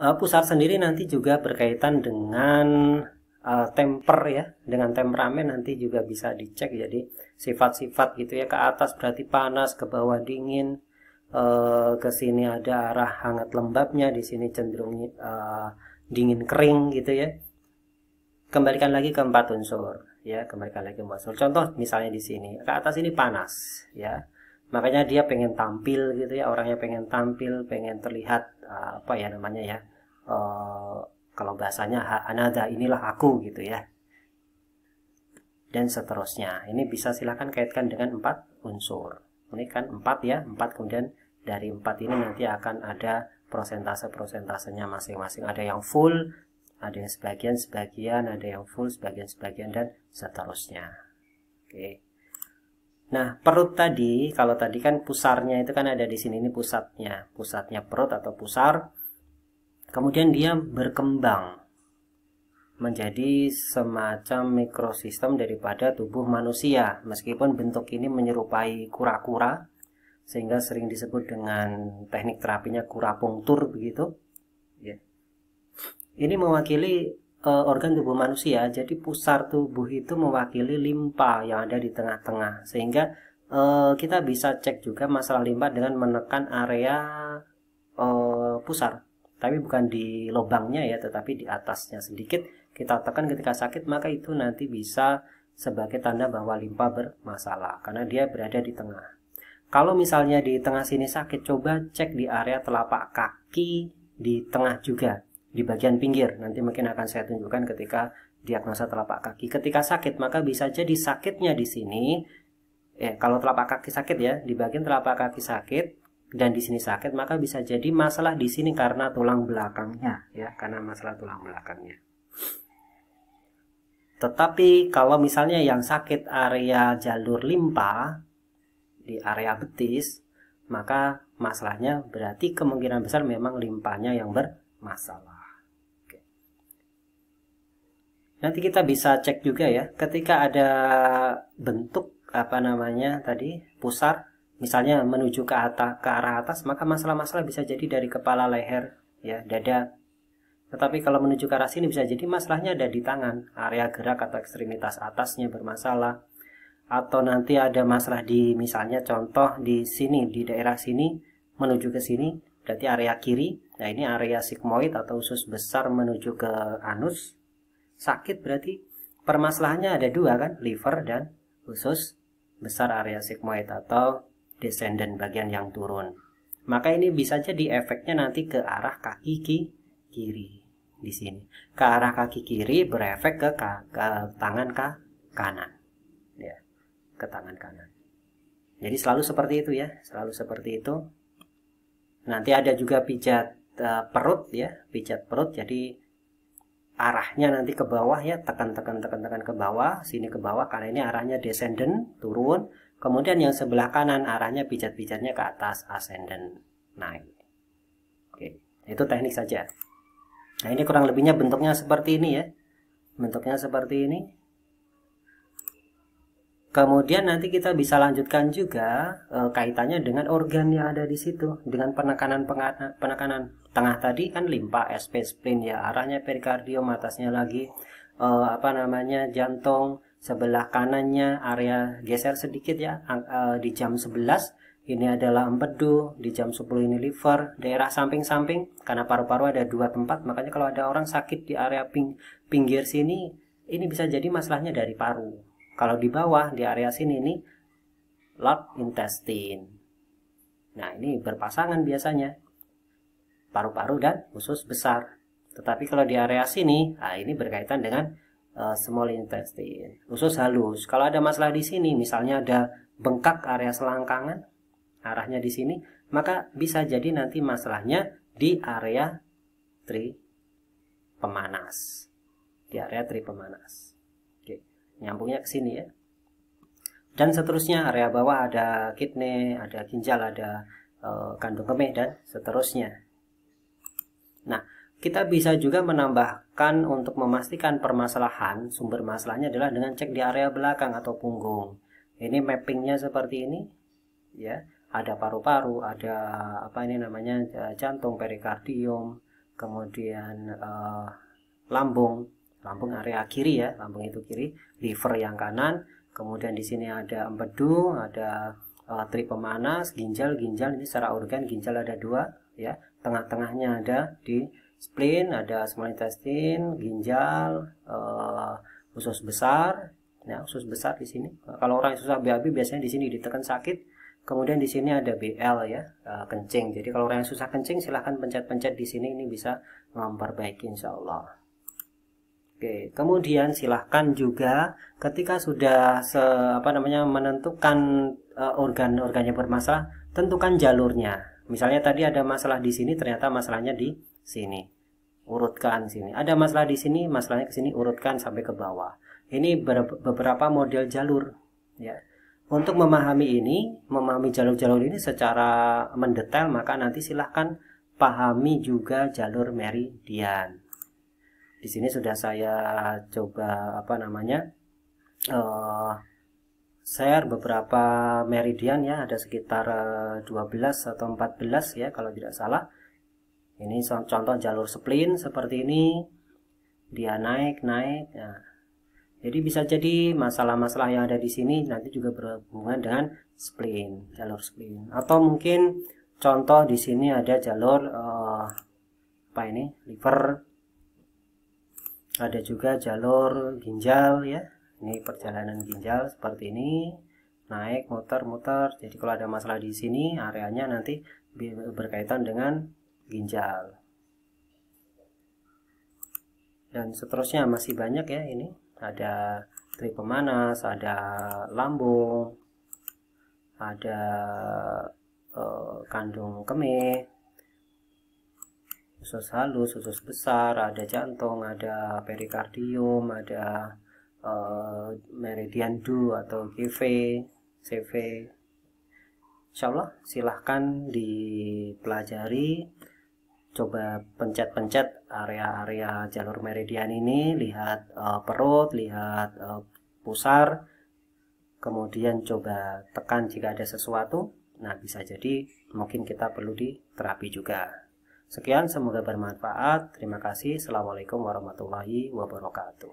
Pusar sendiri nanti juga berkaitan dengan temper ya, dengan temperamen nanti juga bisa dicek. Jadi sifat-sifat gitu ya, ke atas berarti panas, ke bawah dingin, ke sini ada arah hangat lembabnya, di sini cenderung dingin kering gitu ya. Kembalikan lagi ke 4 unsur ya, kembalikan lagi ke 4 unsur. Contoh misalnya di sini ke atas ini panas ya, makanya dia pengen tampil gitu ya, orangnya pengen tampil, pengen terlihat apa ya namanya ya, kalau bahasanya anada, inilah aku gitu ya, dan seterusnya. Ini bisa silahkan kaitkan dengan 4 unsur. Ini kan 4 ya, 4, kemudian dari 4 ini nanti akan ada prosentase-prosentasenya masing-masing. Ada yang full, ada yang sebagian-sebagian, ada yang full sebagian-sebagian, dan seterusnya. Oke. Nah, perut tadi, kalau tadi kan pusarnya itu kan ada di sini, ini pusatnya perut atau pusar. Kemudian dia berkembang menjadi semacam mikrosistem daripada tubuh manusia, meskipun bentuk ini menyerupai kura-kura, sehingga sering disebut dengan teknik terapinya kurapunktur begitu ya. Ini mewakili organ tubuh manusia. Jadi pusar tubuh itu mewakili limpa yang ada di tengah-tengah, sehingga kita bisa cek juga masalah limpa dengan menekan area pusar, tapi bukan di lubangnya ya, tetapi di atasnya sedikit kita tekan ketika sakit, maka itu nanti bisa sebagai tanda bahwa limpa bermasalah karena dia berada di tengah. Kalau misalnya di tengah sini sakit, coba cek di area telapak kaki di tengah juga, di bagian pinggir. Nanti mungkin akan saya tunjukkan ketika diagnosa telapak kaki. Ketika sakit, maka bisa jadi sakitnya di sini. Kalau telapak kaki sakit ya, di bagian telapak kaki sakit dan di sini sakit, maka bisa jadi masalah di sini karena tulang belakangnya ya, karena masalah tulang belakangnya. Tetapi kalau misalnya yang sakit area jalur limpa di area betis, maka masalahnya berarti kemungkinan besar memang limpanya yang bermasalah. Oke. Nanti kita bisa cek juga ya, ketika ada bentuk apa namanya tadi pusar, misalnya menuju ke atas, ke arah atas, maka masalah-masalah bisa jadi dari kepala, leher, ya, dada. Tetapi kalau menuju ke arah sini bisa jadi masalahnya ada di tangan, area gerak atau ekstremitas atasnya bermasalah. Atau nanti ada masalah di, misalnya contoh di sini, di daerah sini menuju ke sini, berarti area kiri. Nah, ini area sigmoid atau usus besar menuju ke anus. Sakit berarti permasalahannya ada dua kan, liver dan usus besar area sigmoid atau descendant, bagian yang turun. Maka ini bisa jadi efeknya nanti ke arah kaki kiri di sini. Ke arah kaki kiri berefek ke tangan kanan. Ya, ke tangan kanan. Jadi selalu seperti itu ya, selalu seperti itu. Nanti ada juga pijat perut ya, pijat perut. Jadi arahnya nanti ke bawah ya, tekan ke bawah, sini ke bawah karena ini arahnya descendant, turun. Kemudian yang sebelah kanan arahnya pijat-pijatnya ke atas, ascendant, naik. Oke, itu teknik saja. Nah, ini kurang lebihnya bentuknya seperti ini ya. Bentuknya seperti ini. Kemudian nanti kita bisa lanjutkan juga kaitannya dengan organ yang ada di situ, dengan penekanan tengah tadi kan limpa, SP, spleen ya, arahnya perikardium, atasnya lagi apa namanya jantung, sebelah kanannya area geser sedikit ya, di jam 11 ini adalah empedu, di jam 10 ini liver, daerah samping-samping karena paru-paru ada 2 tempat, makanya kalau ada orang sakit di area pinggir sini, ini bisa jadi masalahnya dari paru. Kalau di bawah, di area sini ini large intestine. Nah, ini berpasangan biasanya. Paru-paru dan usus besar. Tetapi kalau di area sini, nah ini berkaitan dengan small intestine. Usus halus. Kalau ada masalah di sini, misalnya ada bengkak area selangkangan, arahnya di sini, maka bisa jadi nanti masalahnya di area tri pemanas. Di area tri pemanas. Nyambungnya ke sini ya. Dan seterusnya, area bawah ada kidney, ada ginjal, ada kandung kemih dan seterusnya. Nah, kita bisa juga menambahkan untuk memastikan permasalahan, sumber masalahnya adalah dengan cek di area belakang atau punggung. Ini mappingnya seperti ini ya. Ada paru-paru, ada apa ini namanya jantung, perikardium, kemudian lambung area kiri ya, lambung itu kiri, liver yang kanan, kemudian di sini ada empedu, ada trik pemanas, ginjal ini secara organ ginjal ada 2 ya, tengah-tengahnya ada di spleen, ada small intestine, ginjal, usus besar. Nah, usus besar di sini. Kalau orang yang susah BAB biasanya di sini ditekan sakit. Kemudian di sini ada BL ya, kencing. Jadi kalau orang yang susah kencing silahkan pencet-pencet di sini, ini bisa memperbaiki insya Allah. Oke, kemudian silahkan juga ketika sudah menentukan organ-organnya bermasalah, tentukan jalurnya. Misalnya tadi ada masalah di sini, ternyata masalahnya di sini. Urutkan sini. Ada masalah di sini, masalahnya ke sini, urutkan sampai ke bawah. Ini beberapa model jalur ya. Untuk memahami jalur-jalur ini secara mendetail, maka nanti silahkan pahami juga jalur meridian. Di sini sudah saya coba share beberapa meridian ya, ada sekitar 12 atau 14 ya kalau tidak salah. Ini contoh jalur spleen seperti ini, dia naik. Nah, jadi bisa jadi masalah-masalah yang ada di sini nanti juga berhubungan dengan spleen, jalur spleen. Atau mungkin contoh di sini ada jalur liver. Ada juga jalur ginjal ya. Ini perjalanan ginjal seperti ini, naik muter-muter. Jadi kalau ada masalah di sini, areanya nanti berkaitan dengan ginjal. Dan seterusnya masih banyak ya ini. Ada trik pemanas, ada lambung, ada kandung kemih, usus halus, usus besar, ada jantung, ada perikardium, ada meridian Du atau CV. Insyaallah silahkan dipelajari, coba pencet-pencet area-area jalur meridian ini, lihat perut, lihat pusar, kemudian coba tekan jika ada sesuatu. Nah, bisa jadi mungkin kita perlu diterapi juga. Sekian, semoga bermanfaat. Terima kasih. Assalamualaikum warahmatullahi wabarakatuh.